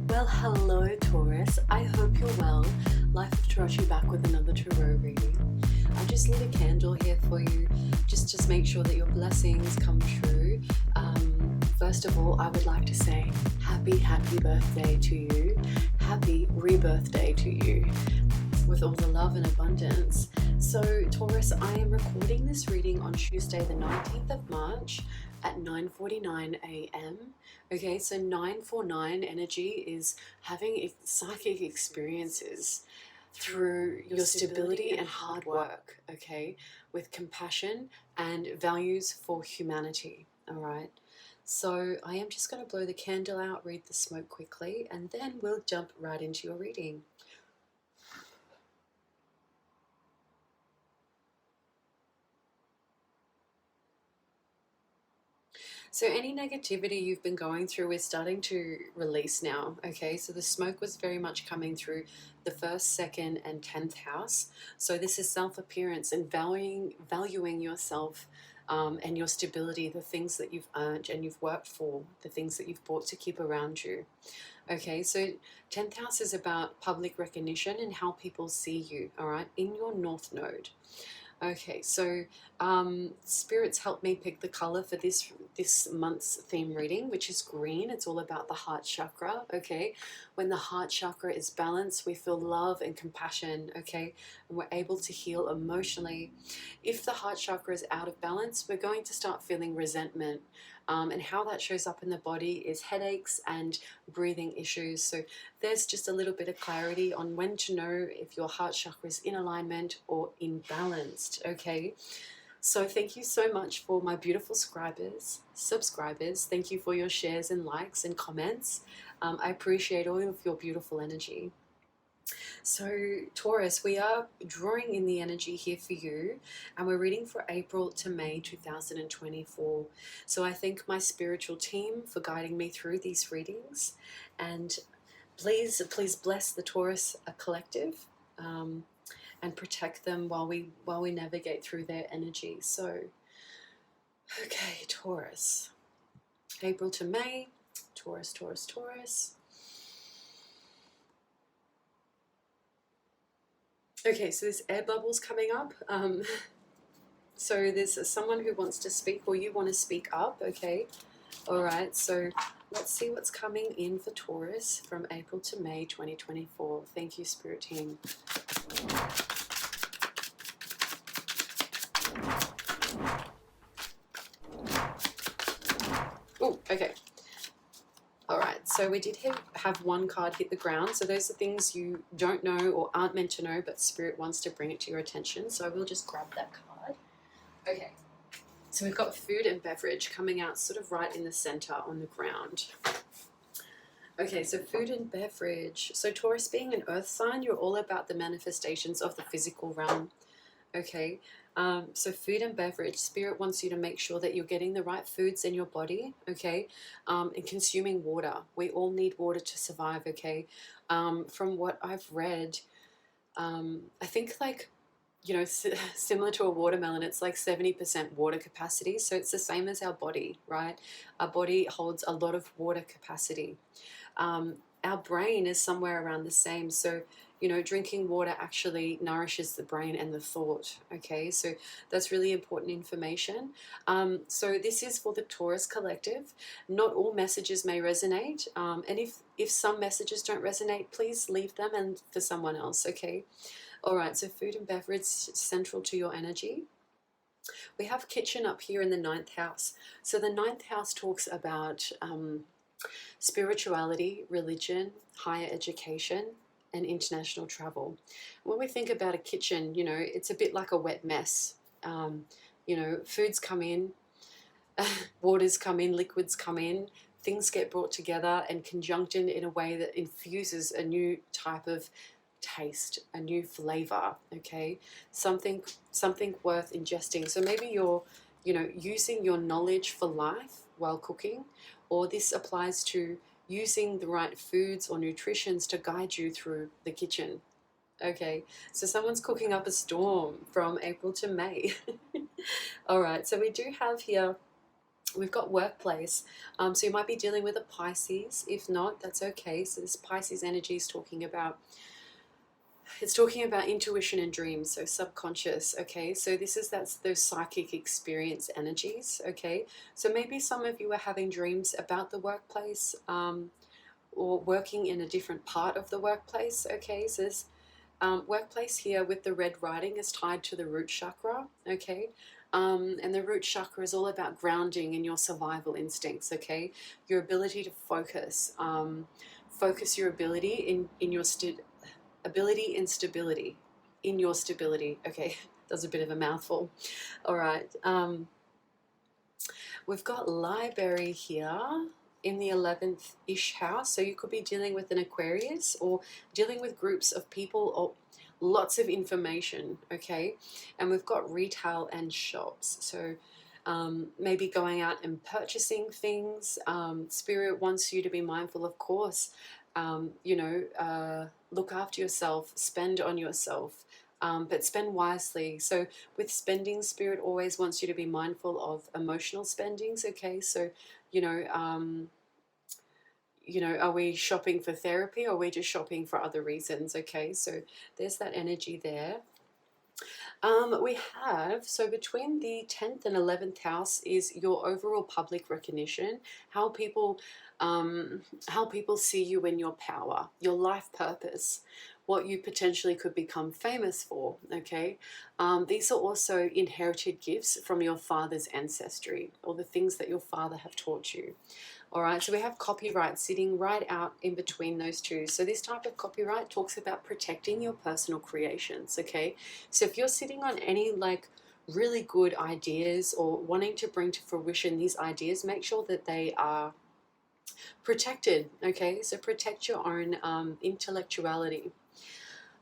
Well, hello Taurus, I hope you're well. Life of Tarocchi back with another tarot reading. I just lit a candle here for you, just make sure that your blessings come true. First of all, I would like to say happy birthday to you. Happy rebirth day to you, with all the love and abundance. So Taurus, I am recording this reading on Tuesday the 19th of March at 9:49 a.m. Okay, so 949 energy is having psychic experiences through your stability and hard work, okay, with compassion and values for humanity, all right? So I am just going to blow the candle out, read the smoke quickly, and then we'll jump right into your reading. So any negativity you've been going through is starting to release now, okay? So the smoke was very much coming through the 1st, 2nd, and 10th house. So this is self-appearance and valuing yourself and your stability, the things that you've earned and you've worked for, the things that you've bought to keep around you. Okay, so 10th house is about public recognition and how people see you, all right, in your North Node. Okay, so spirits helped me pick the color for this month's theme reading, which is green. It's all about the heart chakra. Okay, when the heart chakra is balanced, we feel love and compassion. Okay, and we're able to heal emotionally. If the heart chakra is out of balance, we're going to start feeling resentment. And how that shows up in the body is headaches and breathing issues. So there's just a little bit of clarity on when to know if your heart chakra is in alignment or imbalanced, okay? So thank you so much for my beautiful subscribers. Thank you for your shares and likes and comments. I appreciate all of your beautiful energy. So Taurus, we are drawing in the energy here for you, and we're reading for April to May 2024. So I thank my spiritual team for guiding me through these readings, and please bless the Taurus collective and protect them while we navigate through their energy. So okay, Taurus, April to May, Taurus. Okay, so there's air bubbles coming up. So there's someone who wants to speak, or you want to speak up, okay? All right, so let's see what's coming in for Taurus from April to May 2024. Thank you, Spirit Team. Oh, okay. All right, so we did have one card hit the ground. So those are things you don't know or aren't meant to know, but Spirit wants to bring it to your attention. So I will just grab that card. Okay, so we've got food and beverage coming out sort of right in the center on the ground. Okay, so food and beverage. So Taurus, being an earth sign, you're all about the manifestations of the physical realm. Okay, so food and beverage, Spirit wants you to make sure that you're getting the right foods in your body, okay, and consuming water. We all need water to survive, okay. From what I've read, I think, like, you know, similar to a watermelon, it's like 70% water capacity. So it's the same as our body, right? Our body holds a lot of water capacity. Our brain is somewhere around the same. So, you know, drinking water actually nourishes the brain and the thought, okay? So that's really important information. So this is for the Taurus collective. Not all messages may resonate. And if some messages don't resonate, please leave them and for someone else, okay? All right, so food and beverage central to your energy. We have kitchen up here in the 9th house. So the 9th house talks about spirituality, religion, higher education, and international travel. When we think about a kitchen, you know, it's a bit like a wet mess. You know, foods come in, waters come in, liquids come in, things get brought together and conjuncted in a way that infuses a new type of taste, a new flavor, okay? Something worth ingesting. So maybe you're, you know, using your knowledge for life while cooking, or this applies to using the right foods or nutritions to guide you through the kitchen. Okay, so someone's cooking up a storm from April to May. All right, so we do have here We've got workplace. So you might be dealing with a Pisces. If not, that's okay. So this Pisces energy is talking about, it's talking about intuition and dreams, so subconscious. Okay, so that's those psychic experience energies. Okay, so maybe some of you are having dreams about the workplace, or working in a different part of the workplace. Okay, so this workplace here with the red writing is tied to the root chakra. Okay, and the root chakra is all about grounding in your survival instincts. Okay, your ability to focus, focus your ability in your ability and stability, in your stability. Okay, that's a bit of a mouthful. All right. We've got library here in the 11th-ish house. So you could be dealing with an Aquarius or dealing with groups of people or lots of information, okay? And we've got retail and shops. So maybe going out and purchasing things. Spirit wants you to be mindful, of course. Look after yourself, spend on yourself, but spend wisely. So with spending, Spirit always wants you to be mindful of emotional spendings. Okay, so are we shopping for therapy or are we just shopping for other reasons? Okay, so there's that energy there. We have, so between the 10th and 11th house is your overall public recognition, how people see you in your power, your life purpose, what you potentially could become famous for. Okay, these are also inherited gifts from your father's ancestry, or the things that your father have taught you. All right, so we have copyright sitting right out in between those two. So this type of copyright talks about protecting your personal creations, okay? So if you're sitting on any like really good ideas or wanting to bring to fruition these ideas, make sure that they are protected, okay? So protect your own intellectuality.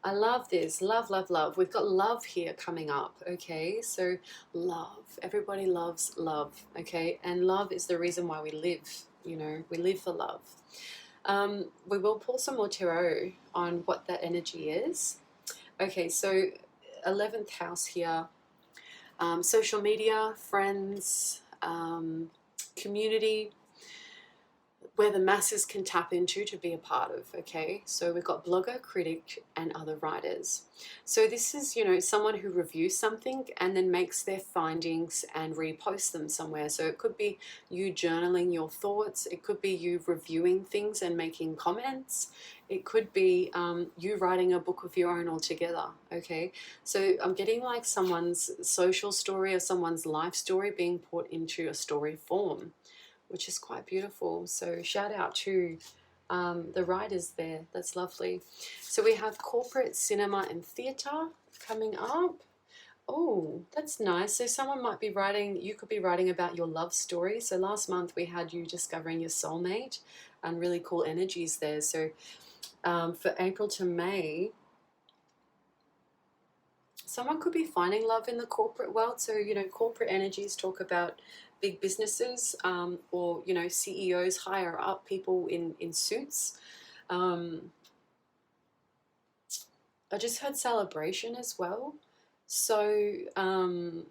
I love this. Love, love, love. We've got love here coming up, okay? So love. Everybody loves love, okay? And love is the reason why we live. We live for love. We will pull some more tarot on what that energy is. Okay, so 11th house here. Social media, friends, community, where the masses can tap into to be a part of. Okay, so we've got blogger, critic, and other writers. So this is someone who reviews something and then makes their findings and reposts them somewhere. So it could be you journaling your thoughts, it could be you reviewing things and making comments, it could be you writing a book of your own altogether. Okay, so I'm getting like someone's social story or someone's life story being put into a story form, which is quite beautiful. So shout out to the writers there. That's lovely. So we have corporate, cinema, and theatre coming up. Oh, that's nice. So someone might be writing, you could be writing about your love story. So last month we had you discovering your soulmate and really cool energies there. So for April to May, someone could be finding love in the corporate world. So, corporate energies talk about big businesses, or, CEOs, higher up people in suits. I just heard celebration as well. So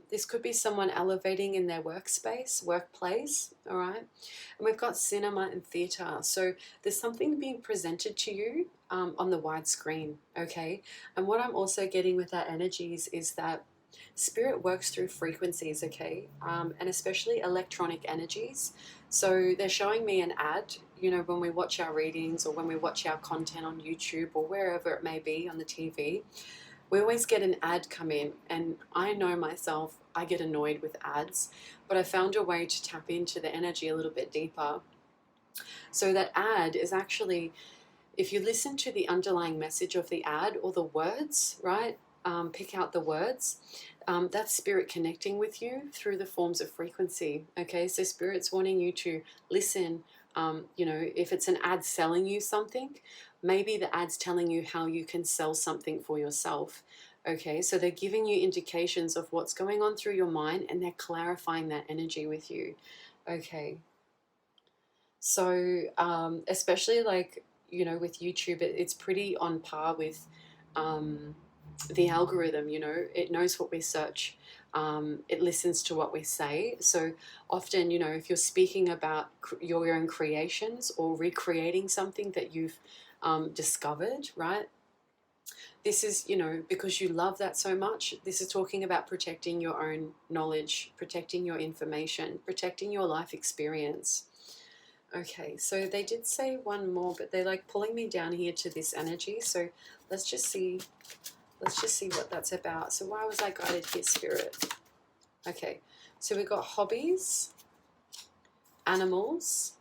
this could be someone elevating in their workplace, all right? And we've got cinema and theatre. So there's something being presented to you on the wide screen, okay? And what I'm also getting with that energies is that spirit works through frequencies, okay? And especially electronic energies. So they're showing me an ad, when we watch our readings or when we watch our content on YouTube or wherever it may be on the TV, we always get an ad come in, and I know myself, I get annoyed with ads, but I found a way to tap into the energy a little bit deeper. So that ad is actually, if you listen to the underlying message of the ad or the words, right, pick out the words, that's spirit connecting with you through the forms of frequency, okay? So spirit's wanting you to listen. If it's an ad selling you something, maybe the ad's telling you how you can sell something for yourself. Okay, so they're giving you indications of what's going on through your mind and they're clarifying that energy with you. Okay. So especially like, with YouTube, it's pretty on par with the algorithm, you know, it knows what we search. It listens to what we say. So often, you know, if you're speaking about your own creations or recreating something that you've discovered, right? This is, you know, because you love that so much, this is talking about protecting your own knowledge, protecting your information, protecting your life experience. Okay, so they did say one more, but they're like pulling me down here to this energy. So let's just see what that's about. So why was I guided here, Spirit? Okay, so we've got hobbies, animals.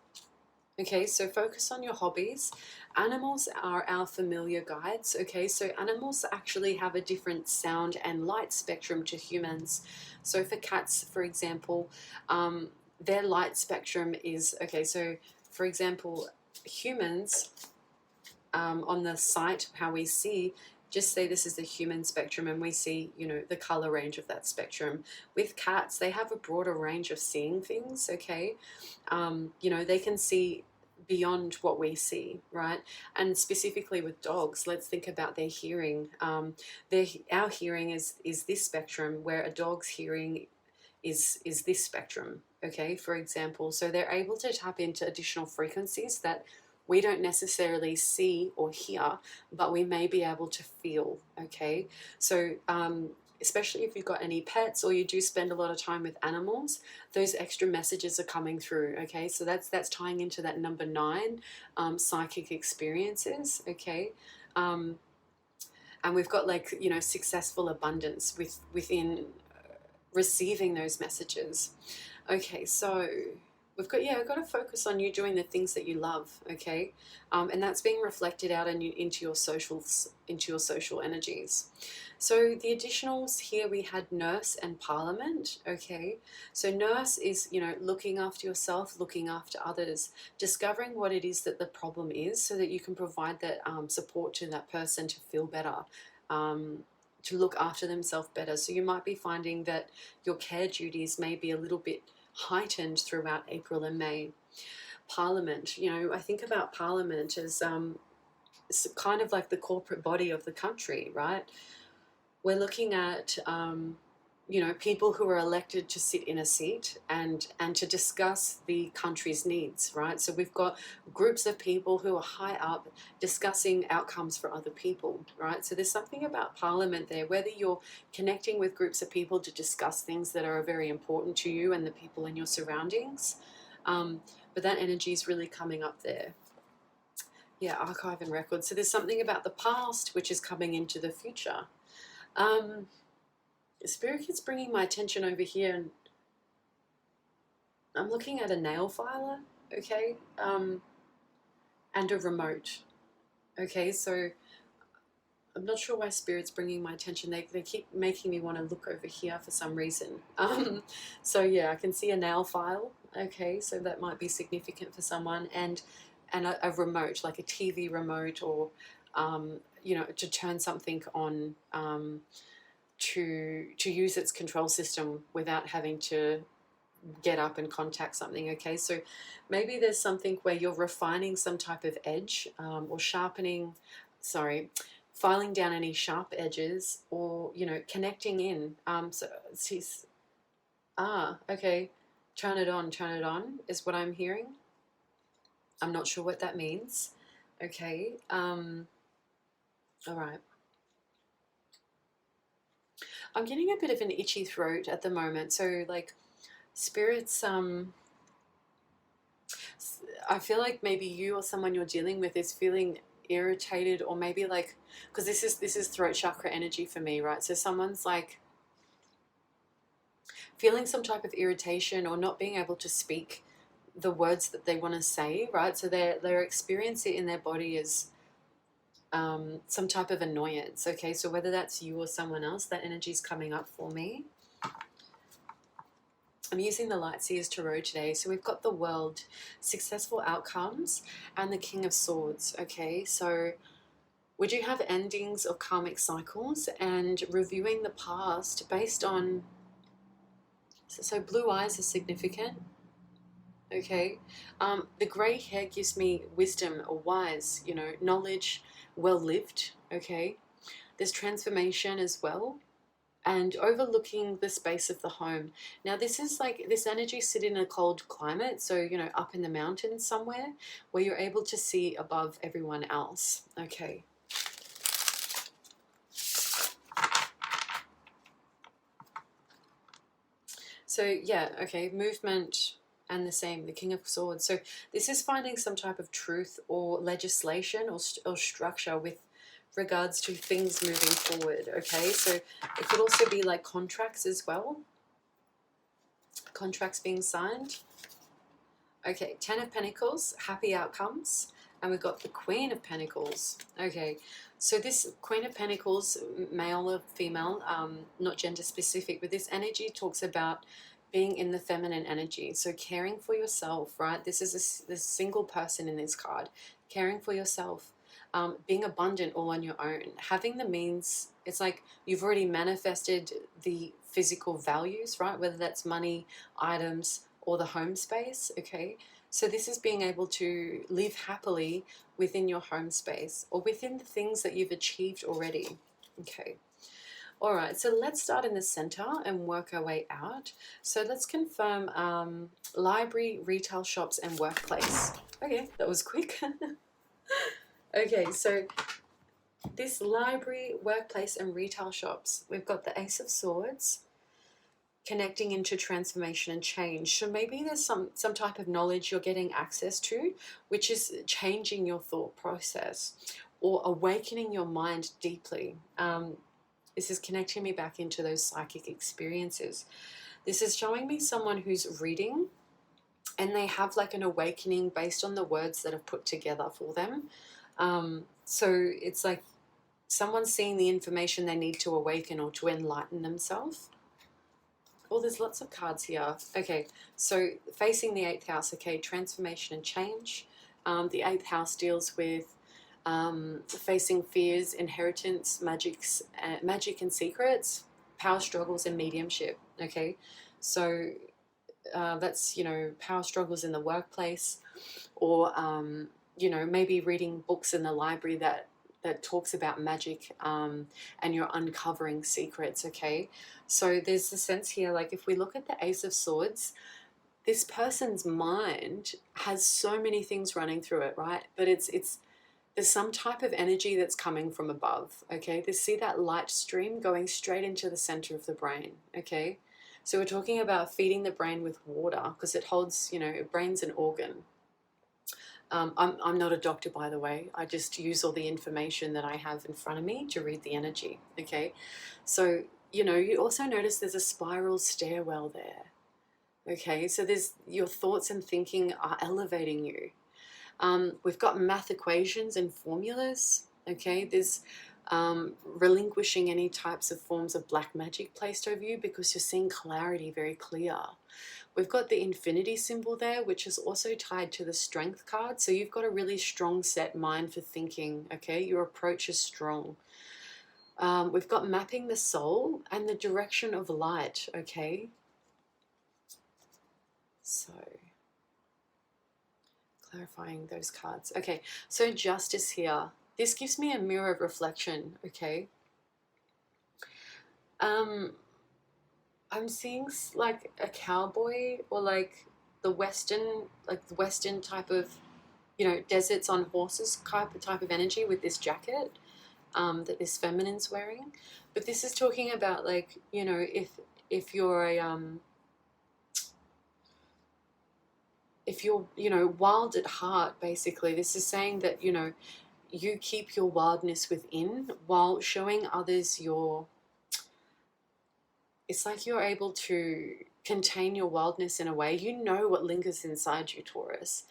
Okay, so focus on your hobbies. Animals are our familiar guides. Okay, so animals actually have a different sound and light spectrum to humans. So for cats, for example, their light spectrum is, okay, so for example, humans, on the sight, how we see, just say this is the human spectrum and we see, you know, the color range of that spectrum. With cats, they have a broader range of seeing things, okay? You know, they can see beyond what we see, right? And specifically with dogs, let's think about their hearing. Our hearing is this spectrum, where a dog's hearing is this spectrum, okay, for example. So they're able to tap into additional frequencies that we don't necessarily see or hear, but we may be able to feel, okay? So especially if you've got any pets or you do spend a lot of time with animals, those extra messages are coming through, okay? So that's tying into that number 9, psychic experiences, okay? And we've got, like, you know, successful abundance within receiving those messages. Okay, so we've got to focus on you doing the things that you love, okay? And that's being reflected out into your social energies. So the additionals here, we had nurse and parliament, okay? So nurse is, you know, looking after yourself, looking after others, discovering what it is that the problem is so that you can provide that support to that person to feel better, to look after themselves better. So you might be finding that your care duties may be a little bit heightened throughout April and May. Parliament, you know, I think about Parliament as it's kind of like the corporate body of the country, right? We're looking at you know, people who are elected to sit in a seat and to discuss the country's needs, right? So we've got groups of people who are high up discussing outcomes for other people, right? So there's something about Parliament there, whether you're connecting with groups of people to discuss things that are very important to you and the people in your surroundings, but that energy is really coming up there. Yeah, archive and record. So there's something about the past which is coming into the future. Spirit keeps bringing my attention over here, and I'm looking at a nail filer, okay, and a remote, okay. So I'm not sure why Spirit's bringing my attention. They keep making me want to look over here for some reason. So yeah, I can see a nail file, okay, so that might be significant for someone, and a remote, like a TV remote, or you know, to turn something on, to use its control system without having to get up and contact something, okay? So maybe there's something where you're refining some type of edge, or sharpening, filing down any sharp edges, or, you know, connecting in. So she's, okay, turn it on is what I'm hearing. I'm not sure what that means, okay? All right. I'm getting a bit of an itchy throat at the moment, so like spirits, I feel like maybe you or someone you're dealing with is feeling irritated, or maybe like, because this is throat chakra energy for me, right? So someone's like feeling some type of irritation or not being able to speak the words that they want to say, right? So they're experiencing it in their body as some type of annoyance, okay? So whether that's you or someone else, that energy is coming up for me. I'm using the Light Seers Tarot today. So we've got the World, successful outcomes, and the King of Swords, okay? So we do have endings of karmic cycles and reviewing the past based on, so blue eyes are significant, okay? The grey hair gives me wisdom or wise, you know, knowledge, well lived, okay? There's transformation as well, and overlooking the space of the home. Now this is like, this energy sit in a cold climate, so you know, up in the mountains somewhere where you're able to see above everyone else. Okay. So yeah, okay, movement and the same, the King of Swords. So this is finding some type of truth or legislation or structure with regards to things moving forward, okay? So it could also be like contracts as well, contracts being signed. Okay, Ten of Pentacles, happy outcomes. And we've got the Queen of Pentacles. Okay, so this Queen of Pentacles, male or female, not gender specific, but this energy talks about being in the feminine energy. So caring for yourself, right? This is this single person in this card. Caring for yourself, being abundant all on your own. Having the means, it's like you've already manifested the physical values, right? Whether that's money, items, or the home space, okay? So this is being able to live happily within your home space or within the things that you've achieved already, okay? All right, so let's start in the center and work our way out. So let's confirm library, retail shops, and workplace. Okay, that was quick. Okay, so this library, workplace, and retail shops, we've got the Ace of Swords, connecting into transformation and change. So maybe there's some type of knowledge you're getting access to, which is changing your thought process or awakening your mind deeply. This is connecting me back into those psychic experiences. This is showing me someone who's reading and they have like an awakening based on the words that are put together for them. So it's like someone's seeing the information they need to awaken or to enlighten themselves. Oh, there's lots of cards here. Okay, so facing the 8th house, okay, transformation and change. The 8th house deals with facing fears, inheritance, magic and secrets, power struggles, and mediumship, okay? So that's, you know, power struggles in the workplace, or, you know, maybe reading books in the library that talks about magic, and you're uncovering secrets, okay? So there's the sense here, like if we look at the Ace of Swords, this person's mind has so many things running through it, right? But there's some type of energy that's coming from above, okay? See that light stream going straight into the center of the brain, okay? So we're talking about feeding the brain with water because it holds, you know, brain's an organ. I'm not a doctor, by the way. I just use all the information that I have in front of me to read the energy, okay? So, you know, you also notice there's a spiral stairwell there, okay? So there's, your thoughts and thinking are elevating you. We've got math equations and formulas, okay? There's relinquishing any types of forms of black magic placed over you because you're seeing clarity very clear. We've got the infinity symbol there, which is also tied to the strength card. So you've got a really strong set mind for thinking, okay? Your approach is strong. We've got mapping the soul and the direction of light, okay? So clarifying those cards. Okay, so justice here. This gives me a mirror of reflection, okay? I'm seeing like a cowboy or like the Western type of, you know, deserts on horses type of energy with this jacket that this feminine's wearing. But this is talking about, like, you know, if you're a if you're, you know, wild at heart, basically, this is saying that, you know, you keep your wildness within while showing others your, it's like you're able to contain your wildness in a way. You know what lingers inside you, Taurus.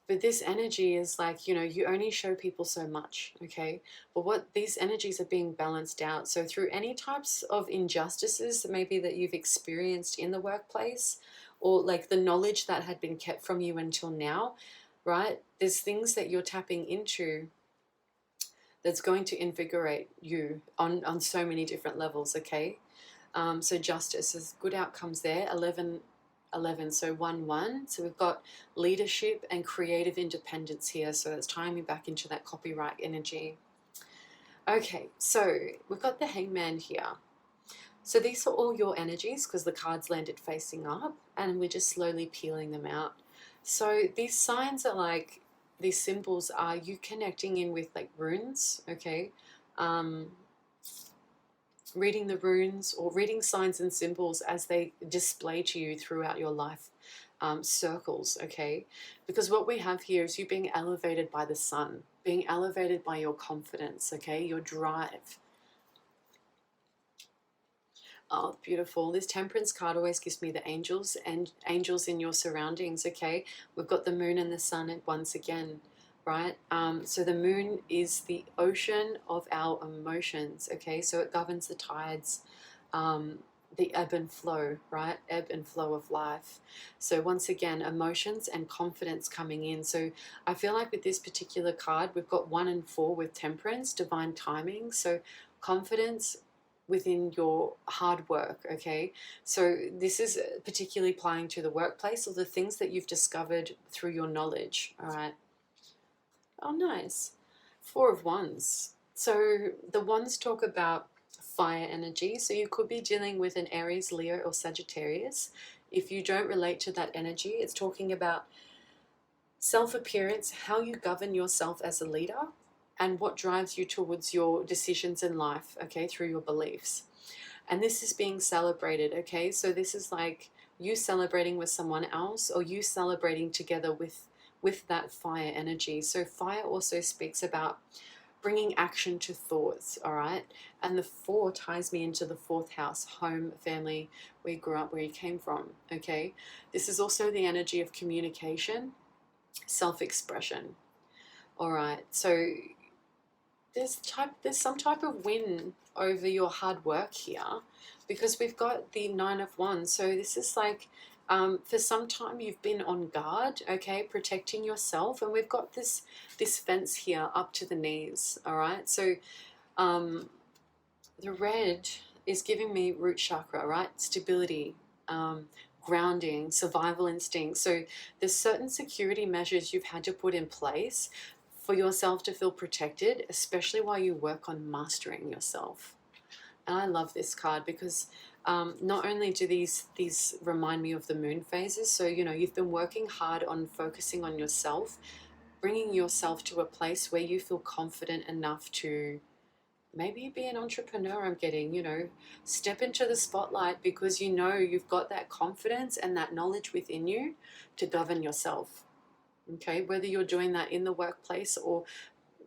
But this energy is like, you know, you only show people so much, okay? But what these energies are being balanced out. So through any types of injustices maybe that you've experienced in the workplace, or like the knowledge that had been kept from you until now, right? There's things that you're tapping into that's going to invigorate you on so many different levels, okay? So justice, there's good outcomes there. 11, so 1-1. So we've got leadership and creative independence here. So that's tying me back into that copyright energy. Okay, so we've got the Hangman here. So these are all your energies because the cards landed facing up, and we're just slowly peeling them out. So these signs are like, these symbols are you connecting in with like runes, okay? Um, Reading the runes or reading signs and symbols as they display to you throughout your life circles, okay? Because what we have here is you being elevated by the sun, being elevated by your confidence, okay? Your drive. Oh, beautiful. This Temperance card always gives me the angels and angels in your surroundings, okay? We've got the moon and the sun once again, right? So the moon is the ocean of our emotions, okay? So it governs the tides, the ebb and flow, right? Ebb and flow of life. So once again, emotions and confidence coming in. So I feel like with this particular card, we've got 1 and 4 with Temperance, divine timing. So confidence within your hard work, okay? So this is particularly applying to the workplace or the things that you've discovered through your knowledge, all right? Oh, nice. 4 of Wands. So the Wands talk about fire energy, so you could be dealing with an Aries, Leo, or Sagittarius. If you don't relate to that energy, it's talking about self-appearance, how you govern yourself as a leader, and what drives you towards your decisions in life, okay, through your beliefs. And this is being celebrated, okay? So this is like you celebrating with someone else or you celebrating together with that fire energy. So fire also speaks about bringing action to thoughts, all right? And the 4 ties me into the 4th house, home, family, where you grew up, where you came from, okay? This is also the energy of communication, self-expression, all right? So there's some type of win over your hard work here, because we've got the 9 of Wands. So this is like for some time you've been on guard, okay, protecting yourself, and we've got this fence here up to the knees, all right? So the red is giving me root chakra, right? Stability, grounding, survival instinct. So there's certain security measures you've had to put in place for yourself to feel protected, especially while you work on mastering yourself. And I love this card because not only do these remind me of the moon phases, so you know you've been working hard on focusing on yourself, bringing yourself to a place where you feel confident enough to maybe be an entrepreneur. I'm getting, you know, step into the spotlight because you know you've got that confidence and that knowledge within you to govern yourself. Okay, whether you're doing that in the workplace or,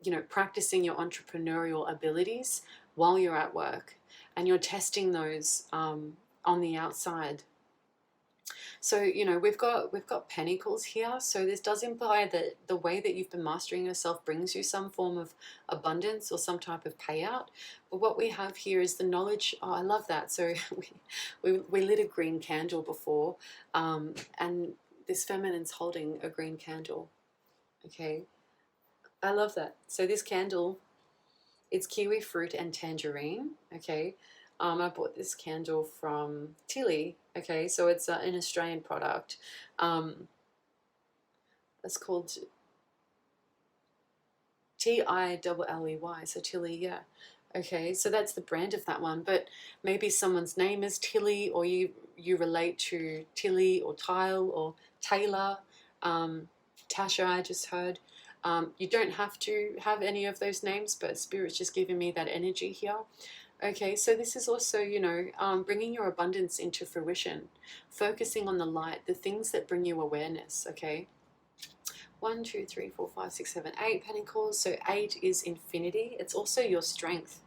you know, practicing your entrepreneurial abilities while you're at work, and you're testing those on the outside. So, you know, we've got pentacles here. So this does imply that the way that you've been mastering yourself brings you some form of abundance or some type of payout. But what we have here is the knowledge. Oh, I love that. So we lit a green candle before, and this feminine's holding a green candle. Okay, I love that. So this candle, it's kiwi fruit and tangerine. Okay, I bought this candle from Tilly. Okay, so it's an Australian product. It's called Tilley. So Tilly, yeah. Okay, so that's the brand of that one. But maybe someone's name is Tilly, or you relate to Tilly or Tile or Taylor, Tasha. I just heard. You don't have to have any of those names, but Spirit's just giving me that energy here. Okay, so this is also, you know, bringing your abundance into fruition, focusing on the light, the things that bring you awareness, okay? 1, 2, 3, 4, 5, 6, 7, 8 pentacles. So 8 is infinity. It's also your strength.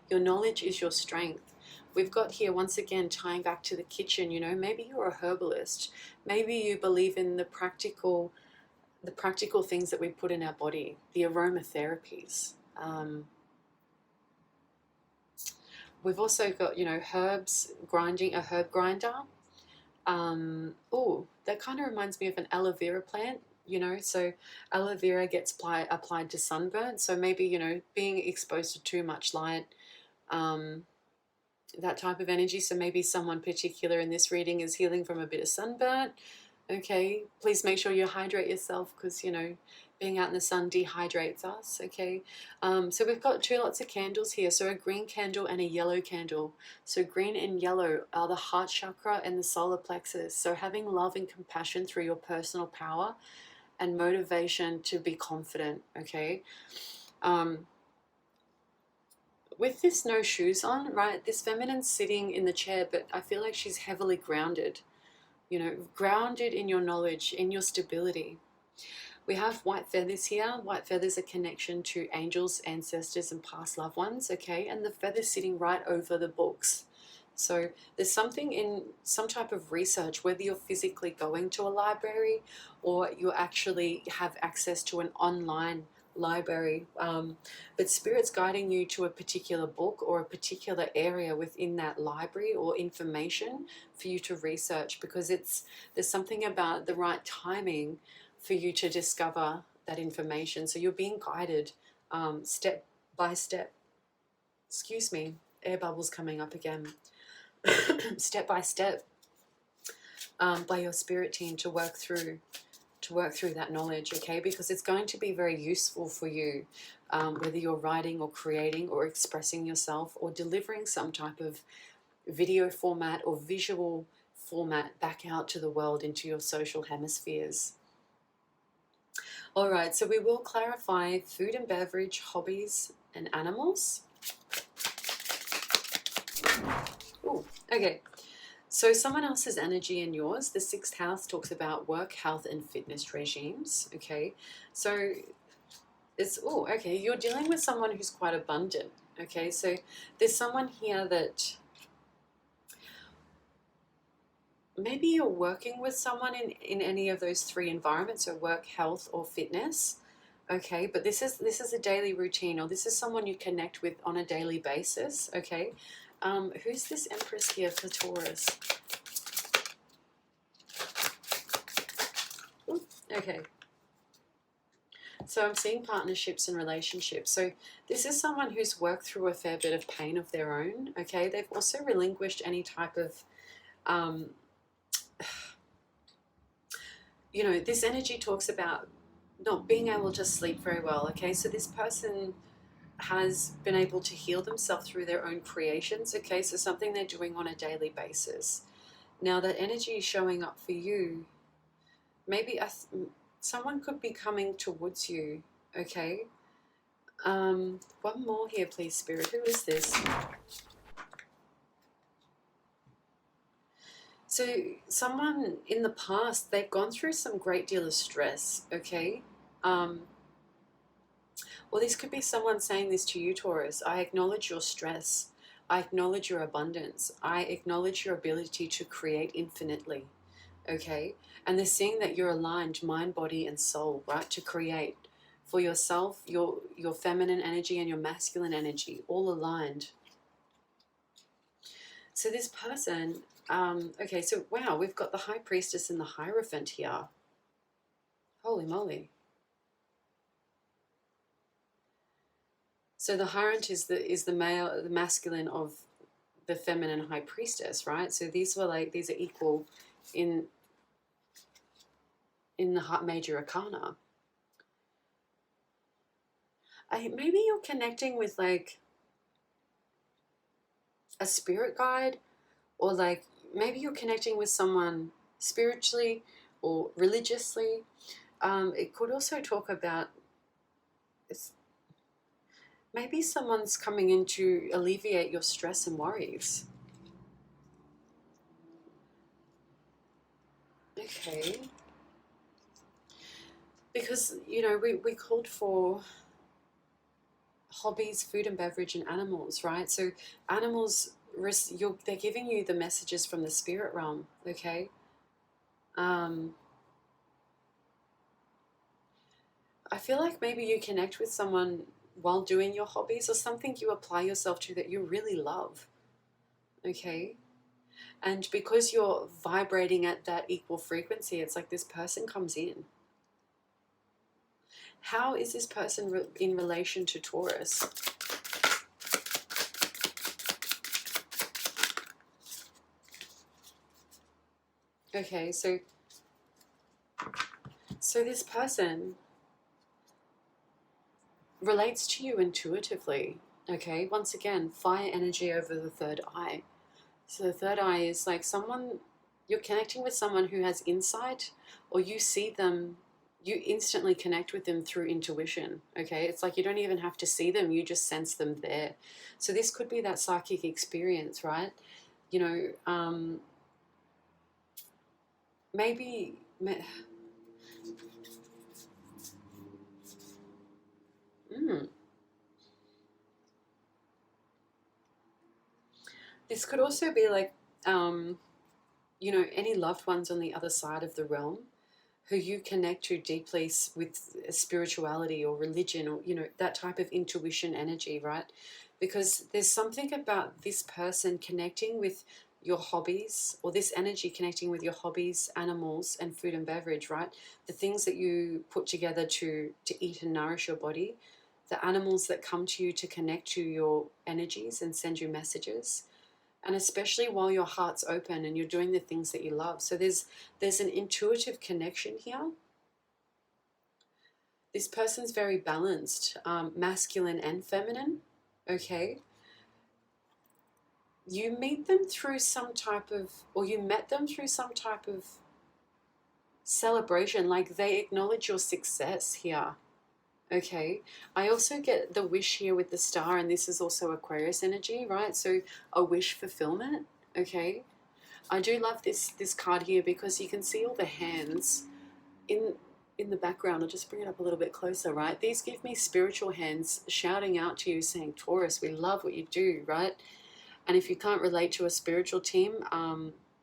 Your knowledge is your strength. We've got here, once again, tying back to the kitchen, you know, maybe you're a herbalist. Maybe you believe in the practical things that we put in our body, the aromatherapies. We've also got, you know, herbs, grinding, a herb grinder. Oh, that kind of reminds me of an aloe vera plant, you know. So aloe vera gets applied to sunburn. So maybe, you know, being exposed to too much light, that type of energy. So maybe someone particular in this reading is healing from a bit of sunburn. Okay, please make sure you hydrate yourself because, you know, being out in the sun dehydrates us, okay? So we've got two lots of candles here. So a green candle and a yellow candle. So green and yellow are the heart chakra and the solar plexus. So having love and compassion through your personal power and motivation to be confident, okay? With this no shoes on, right, this feminine's sitting in the chair, but I feel like she's heavily grounded, you know, grounded in your knowledge, in your stability. We have white feathers here. White feathers are connection to angels, ancestors, and past loved ones, okay? And the feather's sitting right over the books. So there's something in some type of research, whether you're physically going to a library or you actually have access to an online library, but Spirit's guiding you to a particular book or a particular area within that library or information for you to research, because there's something about the right timing for you to discover that information. So you're being guided step by step. Excuse me, air bubbles coming up again. Step by step by your spirit team to work through that knowledge, okay? Because it's going to be very useful for you, whether you're writing or creating or expressing yourself or delivering some type of video format or visual format back out to the world, into your social hemispheres. All right, so we will clarify food and beverage, hobbies, and animals. Ooh, okay. So someone else's energy and yours. The 6th house talks about work, health, and fitness regimes. Okay, so it's, oh, okay, you're dealing with someone who's quite abundant. Okay, so there's someone here that maybe you're working with someone in any of those 3 environments, so work, health, or fitness. Okay, but this is a daily routine, or this is someone you connect with on a daily basis. Okay, who's this Empress here for Taurus? Ooh, okay, so I'm seeing partnerships and relationships. So this is someone who's worked through a fair bit of pain of their own. Okay, they've also relinquished any type of you know, this energy talks about not being able to sleep very well. Okay, so this person has been able to heal themselves through their own creations. Okay, so something they're doing on a daily basis. Now that energy is showing up for you. Maybe someone could be coming towards you. Okay, one more here, please, Spirit. Who is this? So someone in the past, they've gone through some great deal of stress, okay? Well, this could be someone saying this to you, Taurus. I acknowledge your stress. I acknowledge your abundance. I acknowledge your ability to create infinitely, okay? And they're seeing that you're aligned, mind, body, and soul, right? To create for yourself, your feminine energy and your masculine energy, all aligned. So this person, okay, so wow, we've got the High Priestess and the Hierophant here. Holy moly. So the Hierophant is the male, the masculine of the feminine High Priestess, right? So these are equal in the major arcana. Maybe you're connecting with like a spirit guide, or like maybe you're connecting with someone spiritually or religiously. It could also talk about maybe someone's coming in to alleviate your stress and worries. Okay. Because, you know, we called for hobbies, food and beverage, and animals, right? So animals, they're giving you the messages from the spirit realm, okay? I feel like maybe you connect with someone while doing your hobbies, or something you apply yourself to that you really love, okay? And because you're vibrating at that equal frequency, it's like this person comes in. How is this person in relation to Taurus? Okay, so this person relates to you intuitively. Okay, once again, fire energy over the third eye. So the third eye is like someone, you're connecting with someone who has insight, or you see them, you instantly connect with them through intuition. Okay, it's like you don't even have to see them, you just sense them there. So this could be that psychic experience, right? You know, maybe. Mm, this could also be like, you know, any loved ones on the other side of the realm who you connect to deeply with spirituality or religion, or, you know, that type of intuition energy, right? Because there's something about this person connecting with your hobbies, or this energy connecting with your hobbies, animals, and food and beverage, right? The things that you put together to eat and nourish your body, the animals that come to you to connect to your energies and send you messages, and especially while your heart's open and you're doing the things that you love. So there's an intuitive connection here. This person's very balanced, masculine and feminine. Okay, you meet them through some type of, or you met them through some type of celebration, like they acknowledge your success here. Okay, I also get the wish here with the star, and this is also Aquarius energy, right? So a wish fulfillment. Okay, I do love this card here because you can see all the hands in the background. I'll just bring it up a little bit closer, right? These give me spiritual hands shouting out to you, saying, Taurus, we love what you do, right? And if you can't relate to a spiritual team,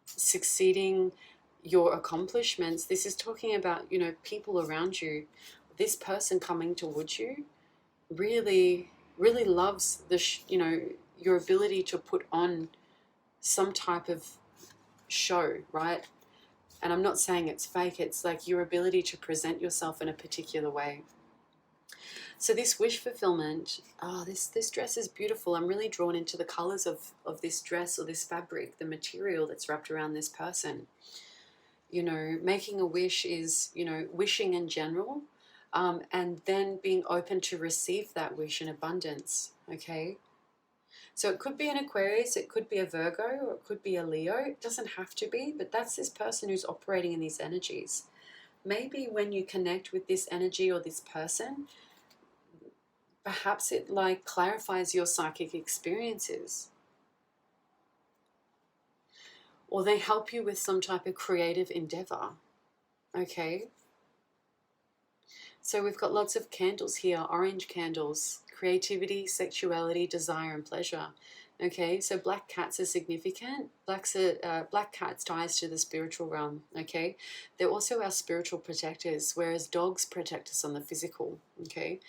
succeeding your accomplishments, this is talking about, you know, people around you. This person coming towards you really, really loves you know, your ability to put on some type of show, right? And I'm not saying it's fake, it's like your ability to present yourself in a particular way. So this wish fulfillment, this dress is beautiful. I'm really drawn into the colors of this dress or this fabric, the material that's wrapped around this person. You know, making a wish is, you know, wishing in general, and then being open to receive that wish in abundance, okay? So it could be an Aquarius, it could be a Virgo, or it could be a Leo. It doesn't have to be, but that's this person who's operating in these energies. Maybe when you connect with this energy or this person, perhaps it like clarifies your psychic experiences. Or they help you with some type of creative endeavor. Okay? So we've got lots of candles here, orange candles, creativity, sexuality, desire, and pleasure. Okay, so black cats are significant. Black cats ties to the spiritual realm. Okay, they're also our spiritual protectors, whereas dogs protect us on the physical. Okay,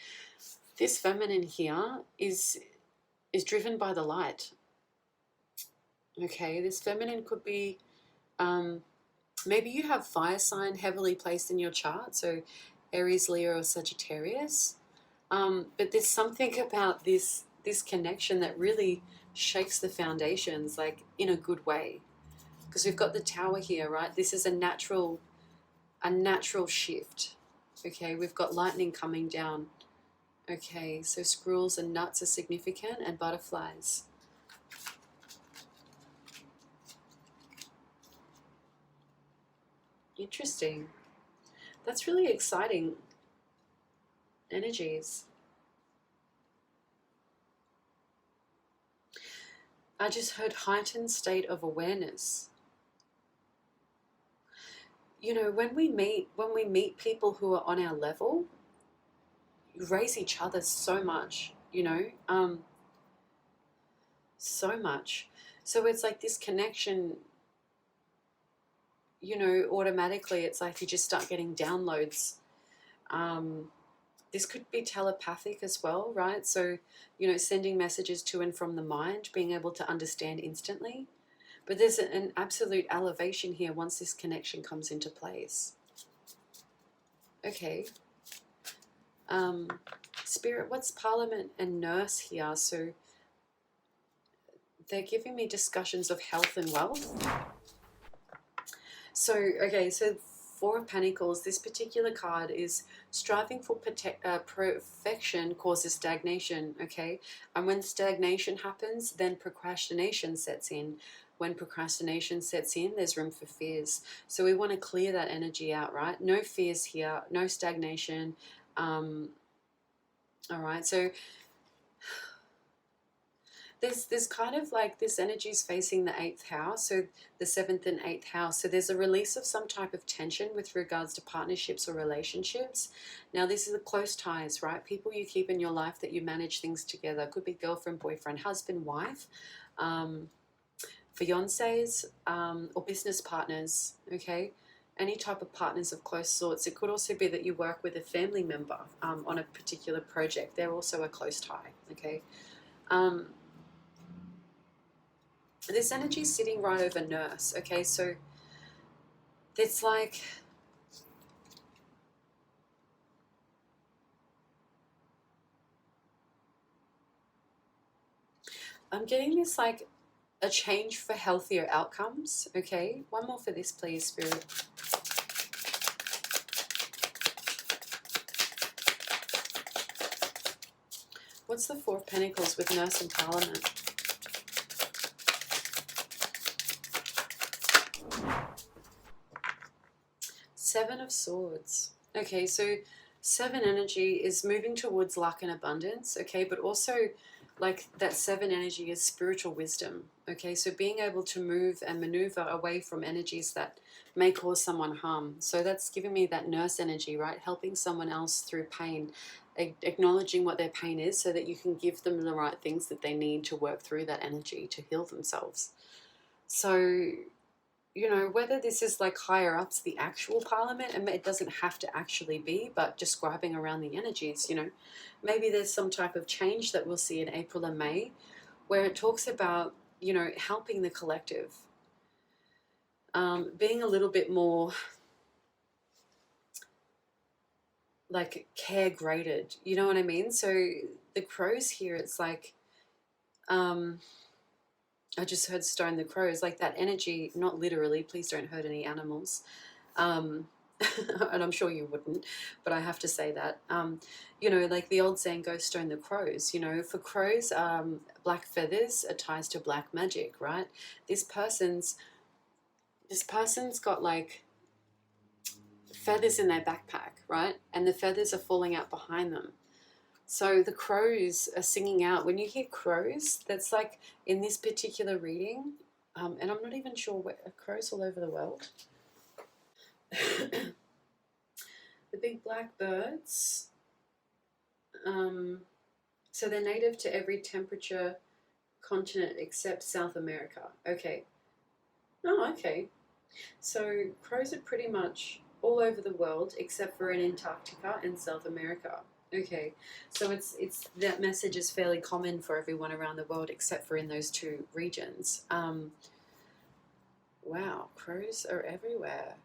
this feminine here is driven by the light. Okay, this feminine could be, maybe you have fire sign heavily placed in your chart, so Aries, Leo, or Sagittarius. But there's something about this connection that really shakes the foundations, like in a good way. Because we've got the Tower here, right? This is a natural shift. Okay, we've got lightning coming down. Okay, so squirrels and nuts are significant, and butterflies. Interesting. That's really exciting energies. I just heard heightened state of awareness. You know, when we meet people who are on our level, raise each other so much, you know, so much. So it's like this connection, you know, automatically it's like you just start getting downloads. This could be telepathic as well, right? So, you know, sending messages to and from the mind, being able to understand instantly. But there's an absolute elevation here once this connection comes into place. Okay. Spirit, what's Parliament and Nurse here? So they're giving me discussions of health and wealth. So, okay, so Four of Pentacles, this particular card is striving for perfection causes stagnation, okay? And when stagnation happens, then procrastination sets in. When procrastination sets in, there's room for fears. So we want to clear that energy out, right? No fears here, no stagnation. All right, so there's kind of like this energy is facing the 8th house, so the 7th and 8th house. So there's a release of some type of tension with regards to partnerships or relationships. Now this is the close ties, right? People you keep in your life that you manage things together. Could be girlfriend, boyfriend, husband, wife, fiancés, or business partners, okay? Any type of partners of close sorts. It could also be that you work with a family member on a particular project. They're also a close tie, okay? This energy is sitting right over nurse, okay? So it's like I'm getting this like a change for healthier outcomes, okay? One more for this, please, Spirit. What's the Four of Pentacles with nurse and Parliament? Seven of Swords. Okay, so 7 energy is moving towards luck and abundance, okay, but also like that 7 energy is spiritual wisdom, okay, so being able to move and maneuver away from energies that may cause someone harm. So that's giving me that nurse energy, right? Helping someone else through pain, acknowledging what their pain is so that you can give them the right things that they need to work through that energy to heal themselves. So you know, whether this is like higher ups, the actual parliament, and it doesn't have to actually be, but describing around the energies, you know, maybe there's some type of change that we'll see in April and May where it talks about, you know, helping the collective, being a little bit more like care graded, you know what I mean? So the crows here, it's like, I just heard stone the crows, like that energy, not literally, please don't hurt any animals. And I'm sure you wouldn't, but I have to say that. You know, like the old saying, go stone the crows. You know, for crows, black feathers are ties to black magic, right? This person's got like feathers in their backpack, right? And the feathers are falling out behind them. So the crows are singing out. When you hear crows, that's like in this particular reading, and I'm not even sure where, crows all over the world. The big black birds, so they're native to every temperature continent except South America. Okay. Oh, okay. So crows are pretty much all over the world except for in Antarctica and South America. Okay, so it's that message is fairly common for everyone around the world except for in those 2 regions. Wow, crows are everywhere.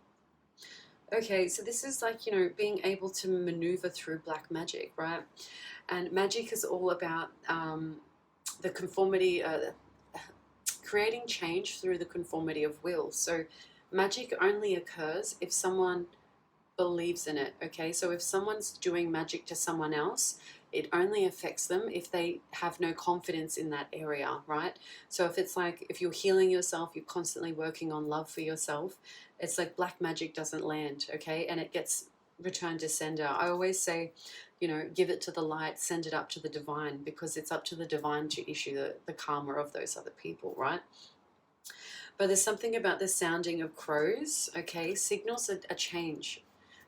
Okay, so this is like, you know, being able to maneuver through black magic, right? And magic is all about the conformity, creating change through the conformity of will. So magic only occurs if someone believes in it, okay? So if someone's doing magic to someone else, it only affects them if they have no confidence in that area, right? So if it's like, if you're healing yourself, you're constantly working on love for yourself, it's like black magic doesn't land, okay? And it gets returned to sender. I always say, you know, give it to the light, send it up to the divine, because it's up to the divine to issue the karma of those other people, right? But there's something about the sounding of crows, okay, signals a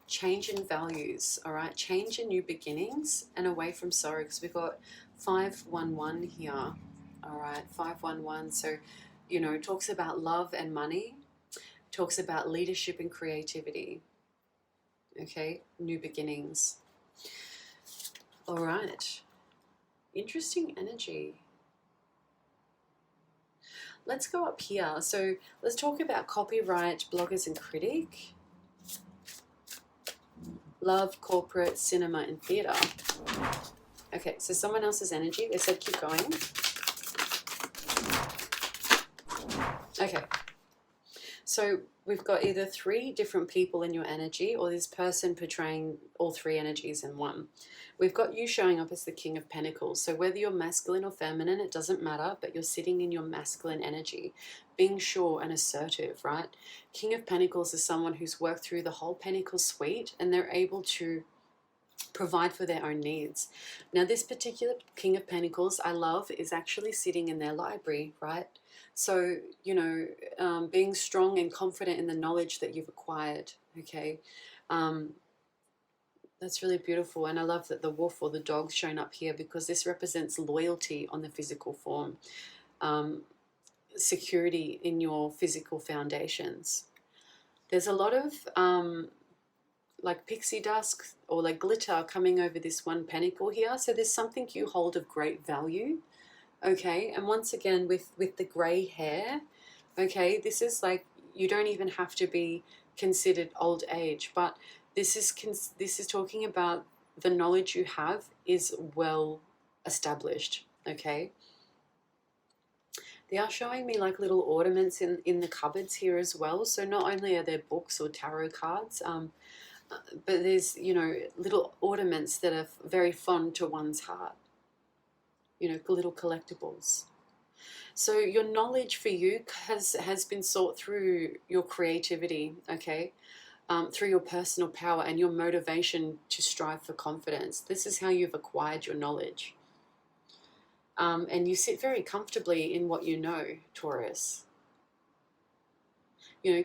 change in values, all right, change in new beginnings and away from sorrow, because we've got 511 here, all right, 511. So, you know, it talks about love and money, talks about leadership and creativity, okay, new beginnings. All right, interesting energy. Let's go up here. So let's talk about copyright, bloggers and critic. Love, corporate, cinema, and theatre. Okay, so someone else's energy. They said keep going. Okay. So we've got either 3 different people in your energy, or this person portraying all 3 energies in one. We've got you showing up as the King of Pentacles. So whether you're masculine or feminine, it doesn't matter, but you're sitting in your masculine energy, being sure and assertive, right? King of Pentacles is someone who's worked through the whole Pentacle suite, and they're able to provide for their own needs. Now, this particular King of Pentacles I love is actually sitting in their library, right? So, being strong and confident in the knowledge that you've acquired, okay? That's really beautiful. And I love that the wolf or the dog's shown up here, because this represents loyalty on the physical form, security in your physical foundations. There's a lot of like pixie dust or like glitter coming over this one pentacle here. So there's something you hold of great value, okay? And once again, with the gray hair, okay, this is like, you don't even have to be considered old age, but this is talking about the knowledge you have is well established, okay? They are showing me like little ornaments in the cupboards here as well. So not only are there books or tarot cards, but there's, little ornaments that are very fond to one's heart, little collectibles. So your knowledge for you has been sought through your creativity, okay? Through your personal power and your motivation to strive for confidence. This is how you've acquired your knowledge. And you sit very comfortably in what you know, Taurus.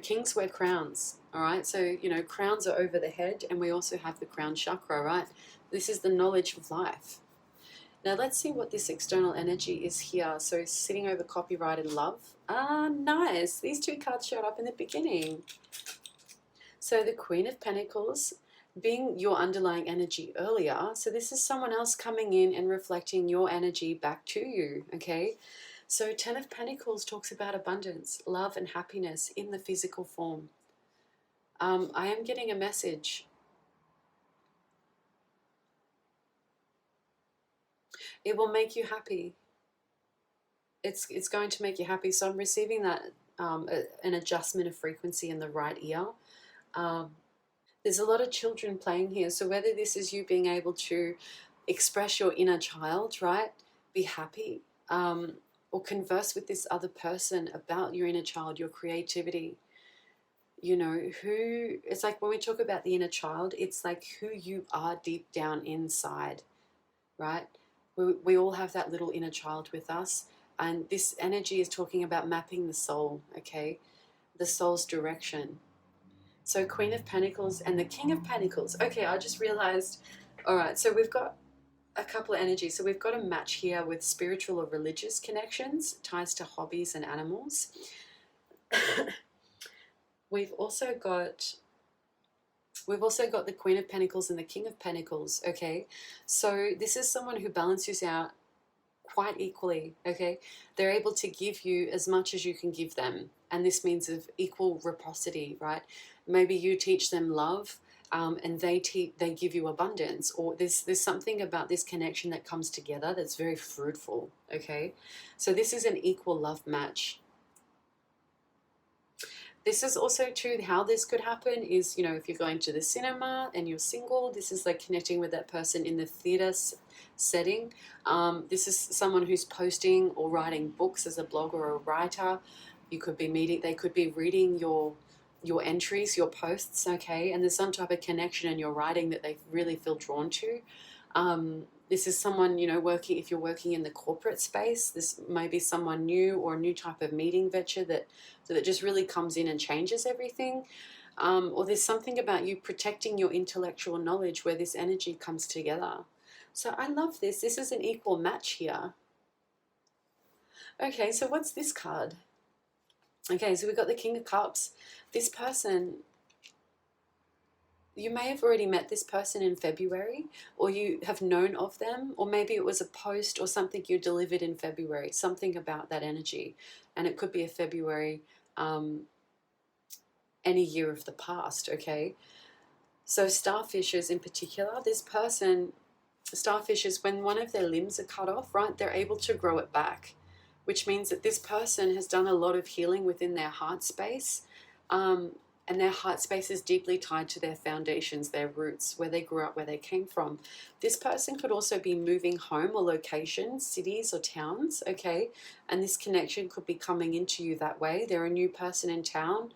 Kings wear crowns, all right? So, crowns are over the head, and we also have the crown chakra, right? This is the knowledge of life. Now, let's see what this external energy is here. So, sitting over copyright and love. Ah, nice. These 2 cards showed up in the beginning. So, the Queen of Pentacles being your underlying energy earlier. So, this is someone else coming in and reflecting your energy back to you, okay? So 10 of Pentacles talks about abundance, love and happiness in the physical form. I am getting a message. It will make you happy. It's going to make you happy. So I'm receiving that an adjustment of frequency in the right ear. There's a lot of children playing here. So whether this is you being able to express your inner child, right? Be happy. Or converse with this other person about your inner child, your creativity. It's like when we talk about the inner child, it's like who you are deep down inside, right? We all have that little inner child with us. And this energy is talking about mapping the soul, okay? The soul's direction. So Queen of Pentacles and the King of Pentacles. Okay, I just realized, all right, so we've got a couple of energies. So we've got a match here with spiritual or religious connections, ties to hobbies and animals. We've also got the Queen of Pentacles and the King of Pentacles, okay? So this is someone who balances out quite equally, okay? They're able to give you as much as you can give them. And this means of equal reciprocity, right? Maybe you teach them love, and they give you abundance, or there's something about this connection that comes together that's very fruitful, okay? So this is an equal love match. This is also too, how this could happen is, if you're going to the cinema and you're single, this is like connecting with that person in the theater setting. This is someone who's posting or writing books as a blogger or a writer. You could be they could be reading your entries, your posts, okay? And there's some type of connection in your writing that they really feel drawn to. This is someone, working, if you're working in the corporate space, this may be someone new or a new type of meeting venture that just really comes in and changes everything. Or there's something about you protecting your intellectual knowledge where this energy comes together. So I love this. This is an equal match here. Okay, so what's this card? Okay, so we've got the King of Cups. This person, you may have already met this person in February, or you have known of them, or maybe it was a post or something you delivered in February, something about that energy. And it could be a February, any year of the past, okay? So starfishes in particular, this person, starfishes, when one of their limbs are cut off, right, they're able to grow it back, which means that this person has done a lot of healing within their heart space. And their heart space is deeply tied to their foundations, their roots, where they grew up, where they came from. This person could also be moving home or location, cities or towns, okay? And this connection could be coming into you that way. They're a new person in town.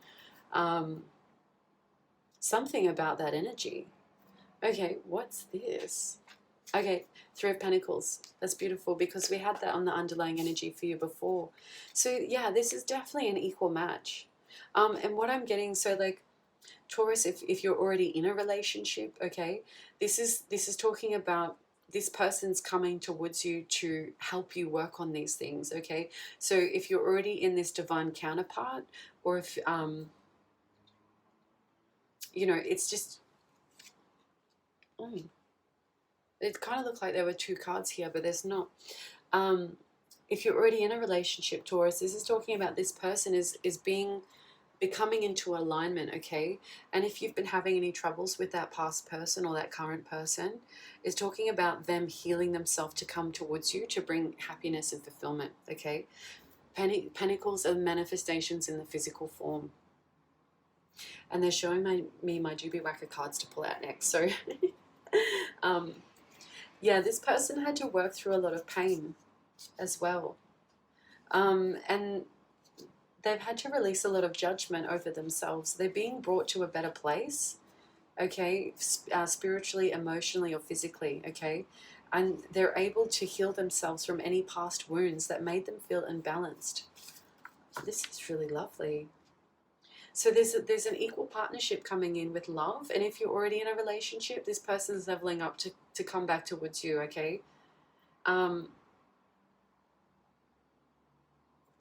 Something about that energy. Okay, what's this? Okay, Three of Pentacles. That's beautiful because we had that on the underlying energy for you before. So yeah, this is definitely an equal match. And what I'm getting, so like Taurus, if you're already in a relationship, okay, this is talking about this person's coming towards you to help you work on these things, okay? So if you're already in this divine counterpart, or if you know, it's just it kind of looked like there were two cards here, but there's not. If you're already in a relationship, Taurus, this is talking about this person is becoming into alignment, okay? And if you've been having any troubles with that past person or that current person, is talking about them healing themselves to come towards you to bring happiness and fulfillment, okay? Pentacles are manifestations in the physical form. And they're showing me my Doobie Whacker cards to pull out next. So, yeah, this person had to work through a lot of pain as well. And they've had to release a lot of judgment over themselves. They're being brought to a better place, okay, spiritually, emotionally, or physically, okay? And they're able to heal themselves from any past wounds that made them feel imbalanced. This is really lovely. So there's an equal partnership coming in with love. And if you're already in a relationship, this person's leveling up to come back towards you, okay?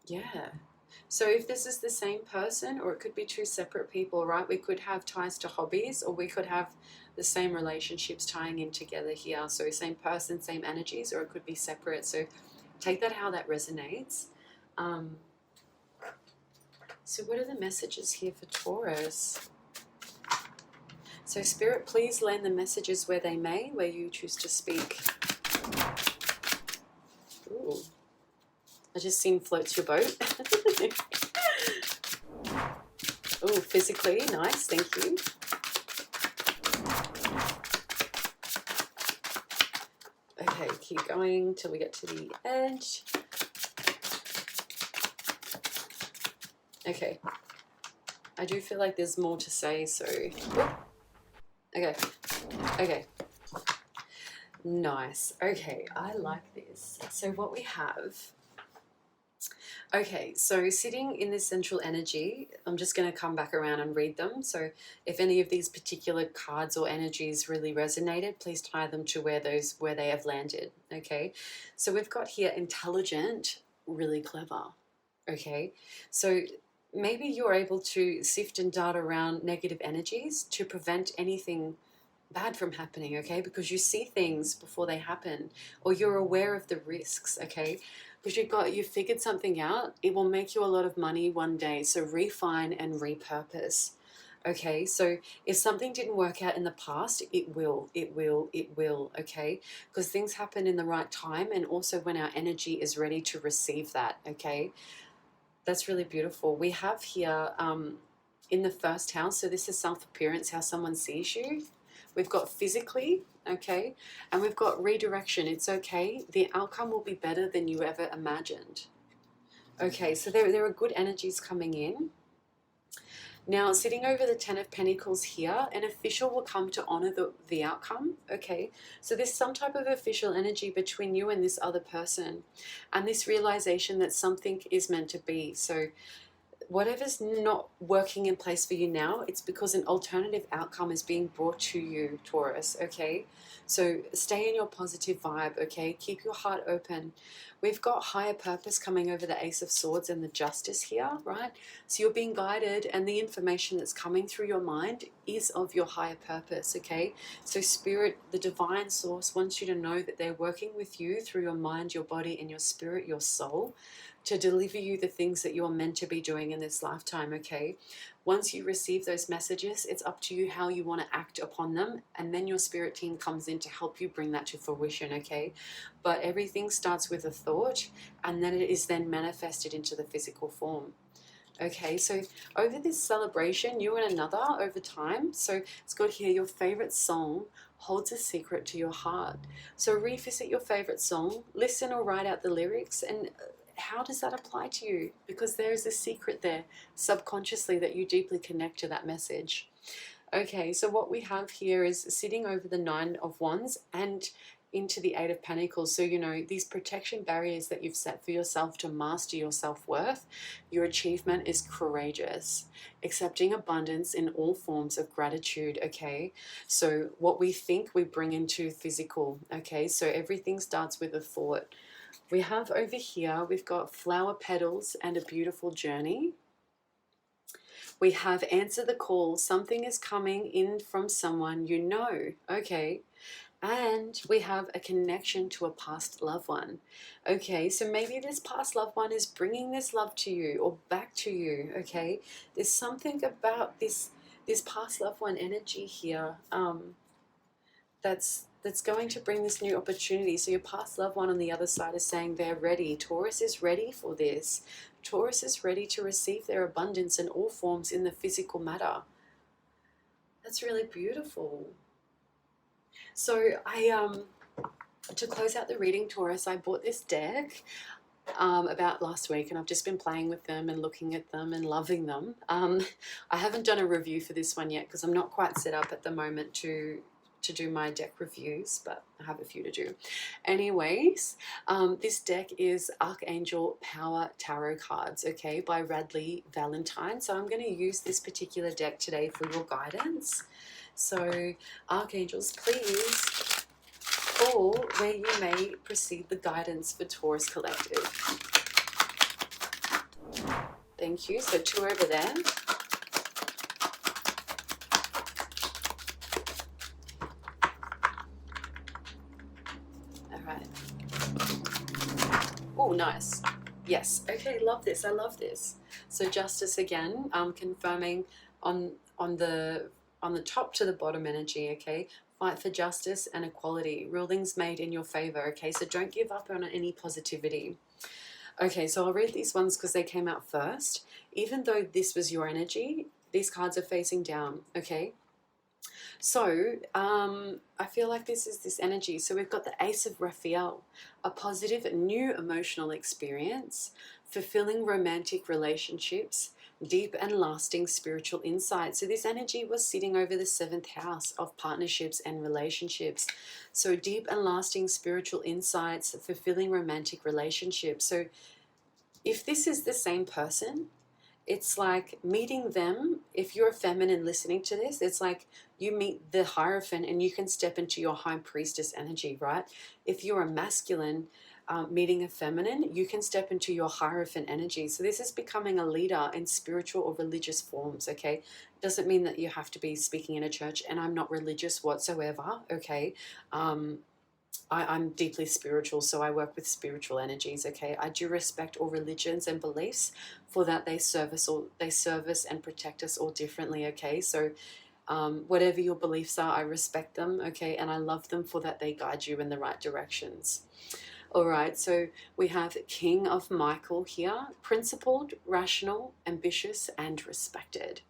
Yeah. So if this is the same person, or it could be two separate people, right? We could have ties to hobbies, or we could have the same relationships tying in together here. So same person, same energies, or it could be separate. So take that how that resonates. So what are the messages here for Taurus? So Spirit, please land the messages where they may, where you choose to speak. Ooh. I just seen floats your boat. Oh, physically, nice, thank you. Okay, keep going till we get to the edge. Okay, I do feel like there's more to say, so... Okay. Nice. Okay, I like this. So what we have... Okay, so sitting in this central energy, I'm just going to come back around and read them. So if any of these particular cards or energies really resonated, please tie them to where they have landed, okay? So we've got here intelligent, really clever, okay? So maybe you're able to sift and dart around negative energies to prevent anything bad from happening, okay? Because you see things before they happen, or you're aware of the risks, okay? Because you figured something out, it will make you a lot of money one day. So refine and repurpose. Okay, so if something didn't work out in the past, it will, okay? Because things happen in the right time, and also when our energy is ready to receive that, okay? That's really beautiful. We have here in the first house, so this is self-appearance, how someone sees you. We've got physically, okay, and we've got redirection. It's okay. The outcome will be better than you ever imagined. Okay, so there are good energies coming in. Now, sitting over the Ten of Pentacles here, an official will come to honor the outcome, okay? So there's some type of official energy between you and this other person, and this realization that something is meant to be. So whatever's not working in place for you now, it's because an alternative outcome is being brought to you, Taurus, okay? So stay in your positive vibe, okay? Keep your heart open. We've got higher purpose coming over the Ace of Swords and the Justice here, right? So you're being guided, and the information that's coming through your mind is of your higher purpose, okay? So Spirit, the divine source, wants you to know that they're working with you through your mind, your body, and your spirit, your soul, to deliver you the things that you're meant to be doing in this lifetime, okay? Once you receive those messages, it's up to you how you want to act upon them, and then your spirit team comes in to help you bring that to fruition, okay? But everything starts with a thought, and then it is then manifested into the physical form. Okay, so over this celebration, you and another over time. So it's got here, your favorite song holds a secret to your heart. So revisit your favorite song, listen or write out the lyrics, and how does that apply to you? Because there is a secret there subconsciously that you deeply connect to that message. Okay, so what we have here is sitting over the Nine of Wands and into the Eight of Pentacles. So, you know, these protection barriers that you've set for yourself to master your self-worth, your achievement is courageous, accepting abundance in all forms of gratitude, okay? So what we think we bring into physical, okay? So everything starts with a thought. We have over here, we've got flower petals and a beautiful journey. We have answer the call. Something is coming in from someone you know. Okay. And we have a connection to a past loved one. Okay, so maybe this past loved one is bringing this love to you or back to you. Okay, there's something about this past loved one energy here that's going to bring this new opportunity. So your past loved one on the other side is saying they're ready. Taurus is ready for this. Taurus is ready to receive their abundance in all forms in the physical matter. That's really beautiful. So to close out the reading, Taurus, I bought this deck about last week, and I've just been playing with them and looking at them and loving them. I haven't done a review for this one yet because I'm not quite set up at the moment to do my deck reviews, but I have a few to do. Anyways, this deck is Archangel Power Tarot Cards, okay, by Radley Valentine. So I'm going to use this particular deck today for your guidance. So, Archangels, please call where you may proceed the guidance for Taurus Collective. Thank you. So 2 over there. All right. Oh, nice. Yes. Okay, love this. I love this. So Justice again, confirming on the top to the bottom energy, okay? Fight for justice and equality. Rulings made in your favor, okay? So don't give up on any positivity. Okay, so I'll read these ones because they came out first. Even though this was your energy, these cards are facing down, okay? So I feel like this is this energy. So we've got the Ace of Raphael, a positive new emotional experience, fulfilling romantic relationships, deep and lasting spiritual insight. So this energy was sitting over the 7th house of partnerships and relationships. So deep and lasting spiritual insights, fulfilling romantic relationships. So if this is the same person, it's like meeting them. If you're a feminine listening to this, it's like you meet the Hierophant and you can step into your high priestess energy, right? If you're a masculine meeting a feminine, you can step into your Hierophant energy. So this is becoming a leader in spiritual or religious forms, okay? Doesn't mean that you have to be speaking in a church, and I'm not religious whatsoever, okay? I'm deeply spiritual, so I work with spiritual energies, okay? I do respect all religions and beliefs for that they service and protect us all differently, okay? So whatever your beliefs are, I respect them, okay? And I love them for that they guide you in the right directions. All right, so we have King of Michael here, principled, rational, ambitious, and respected.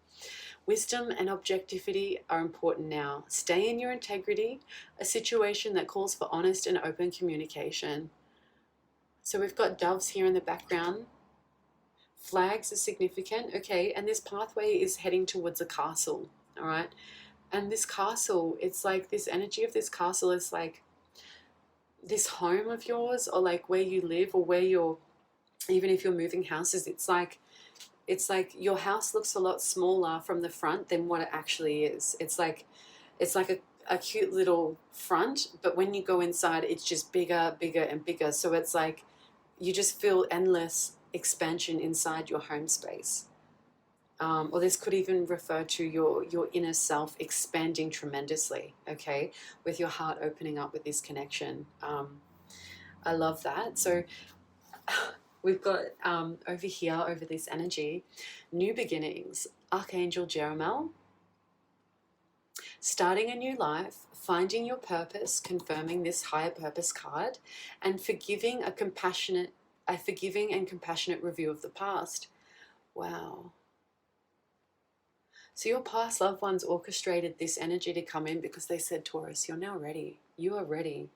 Wisdom and objectivity are important now. Stay in your integrity, a situation that calls for honest and open communication. So we've got doves here in the background. Flags are significant, okay, and this pathway is heading towards a castle, all right? And this castle, it's like this energy of this castle is like this home of yours, or like where you live, or where you're, even if you're moving houses, it's like your house looks a lot smaller from the front than what it actually is. It's like a cute little front, but when you go inside, it's just bigger, bigger, and bigger. So it's like you just feel endless expansion inside your home space. Or this could even refer to your inner self expanding tremendously, okay, with your heart opening up with this connection. I love that. So we've got over here, over this energy, new beginnings, Archangel Jeremiel, starting a new life, finding your purpose, confirming this higher purpose card, and forgiving and compassionate review of the past. Wow. So your past loved ones orchestrated this energy to come in because they said, Taurus, you're now ready. You are ready.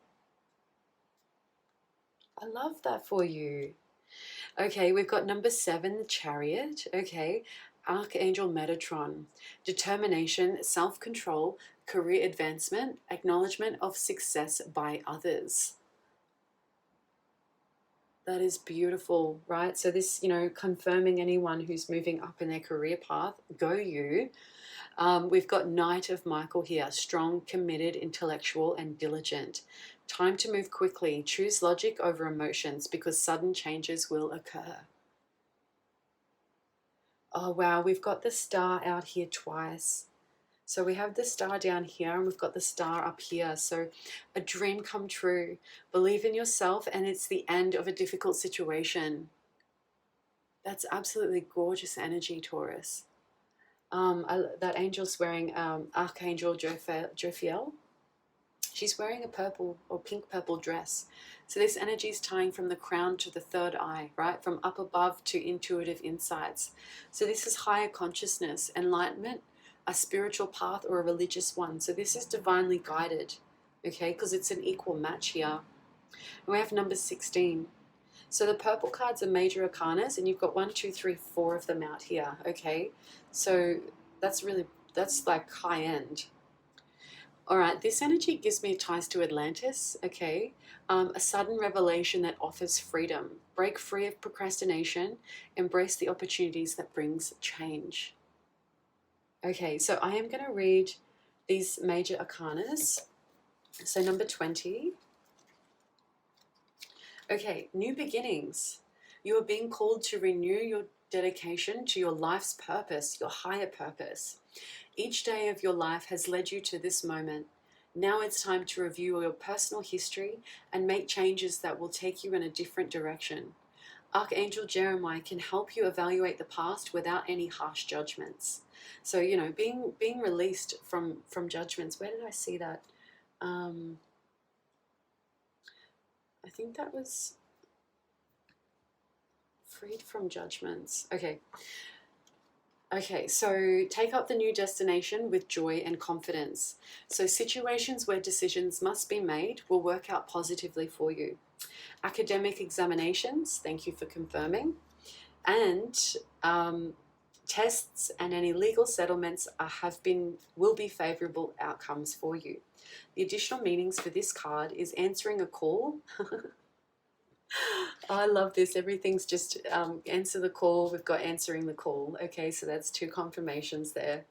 I love that for you. Okay, we've got number 7, the Chariot. Okay, Archangel Metatron. Determination, self-control, career advancement, acknowledgement of success by others. That is beautiful, right? So this, confirming anyone who's moving up in their career path, go you. We've got Knight of Michael here, strong, committed, intellectual, and diligent. Time to move quickly. Choose logic over emotions because sudden changes will occur. Oh, wow, we've got the star out here twice. So we have the star down here and we've got the star up here. So a dream come true. Believe in yourself and it's the end of a difficult situation. That's absolutely gorgeous energy, Taurus. That angel's wearing Archangel Jophiel. She's wearing a purple or pink purple dress. So this energy is tying from the crown to the third eye, right? From up above to intuitive insights. So this is higher consciousness, enlightenment, a spiritual path or a religious one. So this is divinely guided, okay? Because it's an equal match here. And we have number 16. So the purple cards are major arcanas and you've got 1, 2, 3, 4 of them out here, okay? So that's like high end. All right, this energy gives me ties to Atlantis, okay? A sudden revelation that offers freedom. Break free of procrastination. Embrace the opportunities that brings change. Okay, so I am going to read these major arcanas. So number 20. Okay, new beginnings. You are being called to renew your dedication to your life's purpose, your higher purpose. Each day of your life has led you to this moment. Now it's time to review your personal history and make changes that will take you in a different direction. Archangel Jeremiah can help you evaluate the past without any harsh judgments. So, being released from judgments. Where did I see that? I think that was freed from judgments. Okay, so take up the new destination with joy and confidence. So situations where decisions must be made will work out positively for you. Academic examinations, thank you for confirming, and tests and any legal settlements will be favorable outcomes for you. The additional meanings for this card is answering a call. I love this. Everything's just answer the call. We've got answering the call. Okay, so that's 2 confirmations there.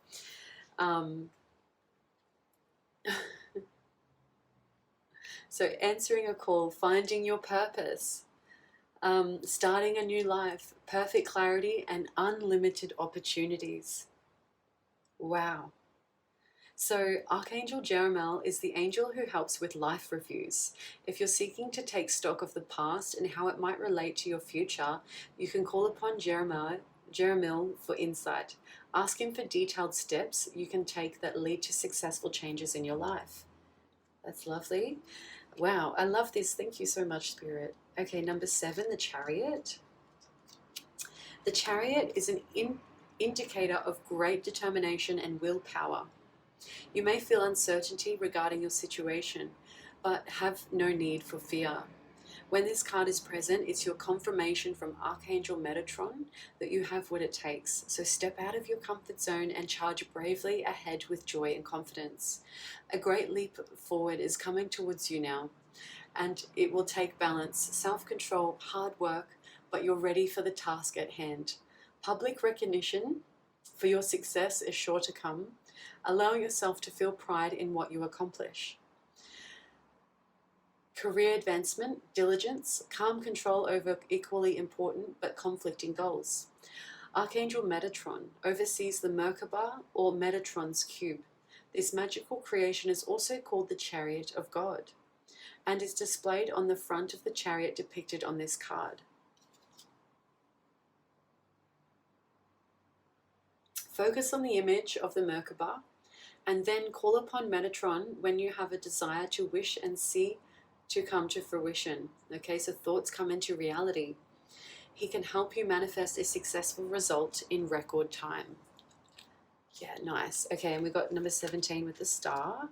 So answering a call, finding your purpose, starting a new life, perfect clarity, and unlimited opportunities. Wow. So Archangel Jeremiah is the angel who helps with life reviews. If you're seeking to take stock of the past and how it might relate to your future, you can call upon Jeremiah for insight. Ask him for detailed steps you can take that lead to successful changes in your life. That's lovely. Wow, I love this. Thank you so much, Spirit. Okay, number 7, the Chariot. The Chariot is an indicator of great determination and willpower. You may feel uncertainty regarding your situation, but have no need for fear. When this card is present, it's your confirmation from Archangel Metatron that you have what it takes. So step out of your comfort zone and charge bravely ahead with joy and confidence. A great leap forward is coming towards you now, and it will take balance, self-control, hard work, but you're ready for the task at hand. Public recognition for your success is sure to come. Allow yourself to feel pride in what you accomplish. Career advancement, diligence, calm control over equally important but conflicting goals. Archangel Metatron oversees the Merkaba or Metatron's cube. This magical creation is also called the Chariot of God and is displayed on the front of the chariot depicted on this card. Focus on the image of the Merkaba and then call upon Metatron when you have a desire to wish and see to come to fruition. Okay, so thoughts come into reality. He can help you manifest a successful result in record time. Yeah, nice. Okay, and we got number 17 with the star.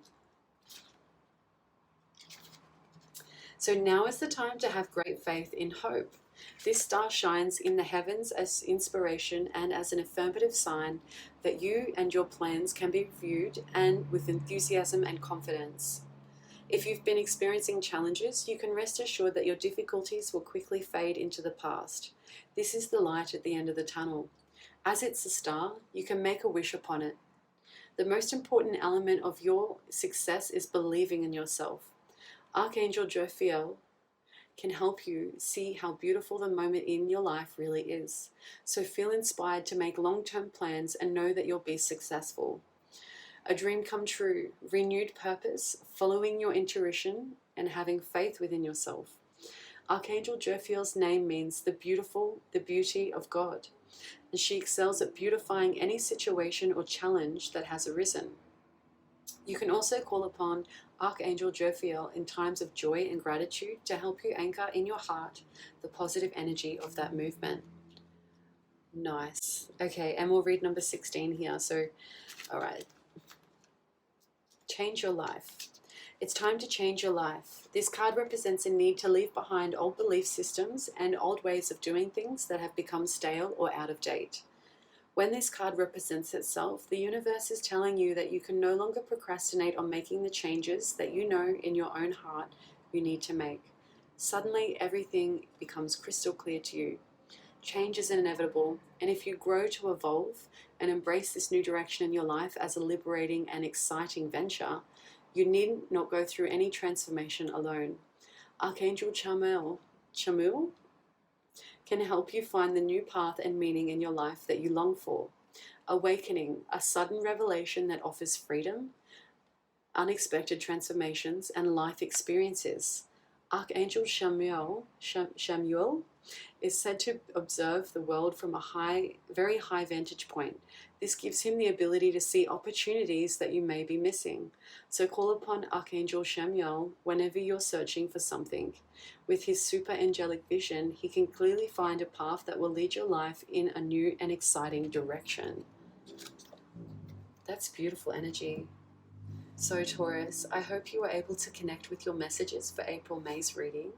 So now is the time to have great faith in hope. This star shines in the heavens as inspiration and as an affirmative sign that you and your plans can be viewed and with enthusiasm and confidence. If you've been experiencing challenges, you can rest assured that your difficulties will quickly fade into the past. This is the light at the end of the tunnel. As it's a star, you can make a wish upon it. The most important element of your success is believing in yourself. Archangel Jophiel can help you see how beautiful the moment in your life really is. So feel inspired to make long-term plans and know that you'll be successful. A dream come true, renewed purpose, following your intuition, and having faith within yourself. Archangel Jophiel's name means the beautiful, the beauty of God, and she excels at beautifying any situation or challenge that has arisen. You can also call upon Archangel Jophiel in times of joy and gratitude to help you anchor in your heart the positive energy of that movement. Nice. Okay, and we'll read number 16 here. So, all right. Change your life. It's time to change your life. This card represents a need to leave behind old belief systems and old ways of doing things that have become stale or out of date. When this card represents itself, the universe is telling you that you can no longer procrastinate on making the changes that you know in your own heart you need to make. Suddenly, everything becomes crystal clear to you. Change is inevitable, and if you grow to evolve and embrace this new direction in your life as a liberating and exciting venture, you need not go through any transformation alone. Archangel Chamuel can help you find the new path and meaning in your life that you long for. Awakening, a sudden revelation that offers freedom, unexpected transformations, and life experiences. Archangel Chamuel is said to observe the world from a very high vantage point. This gives him the ability to see opportunities that you may be missing. So call upon Archangel Chamuel whenever you're searching for something. With his super angelic vision, he can clearly find a path that will lead your life in a new and exciting direction. That's beautiful energy. So Taurus, I hope you were able to connect with your messages for April-May's reading.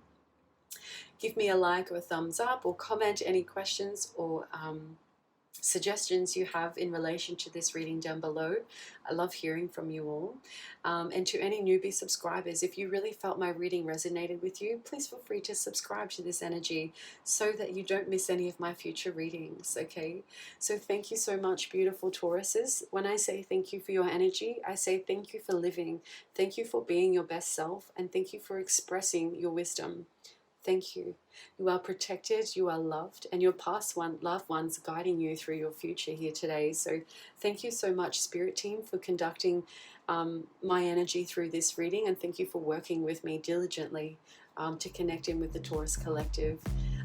Give me a like or a thumbs up, or comment any questions or suggestions you have in relation to this reading down below. I love hearing from you all. And to any newbie subscribers, if you really felt my reading resonated with you, please feel free to subscribe to this energy so that you don't miss any of my future readings, okay? So thank you so much, beautiful Tauruses. When I say thank you for your energy, I say thank you for living. Thank you for being your best self, and thank you for expressing your wisdom. Thank you. You are protected, you are loved, and your past loved ones guiding you through your future here today. So thank you so much, Spirit Team, for conducting my energy through this reading, and thank you for working with me diligently to connect in with the Taurus Collective.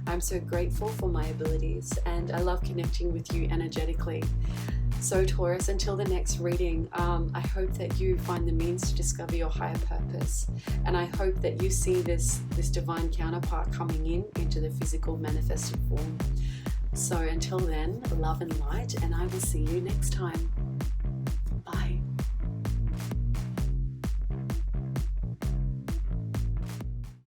I'm so grateful for my abilities, and I love connecting with you energetically. So Taurus, until the next reading, I hope that you find the means to discover your higher purpose, and I hope that you see this divine counterpart coming into the physical manifested form. So until then, love and light, and I will see you next time.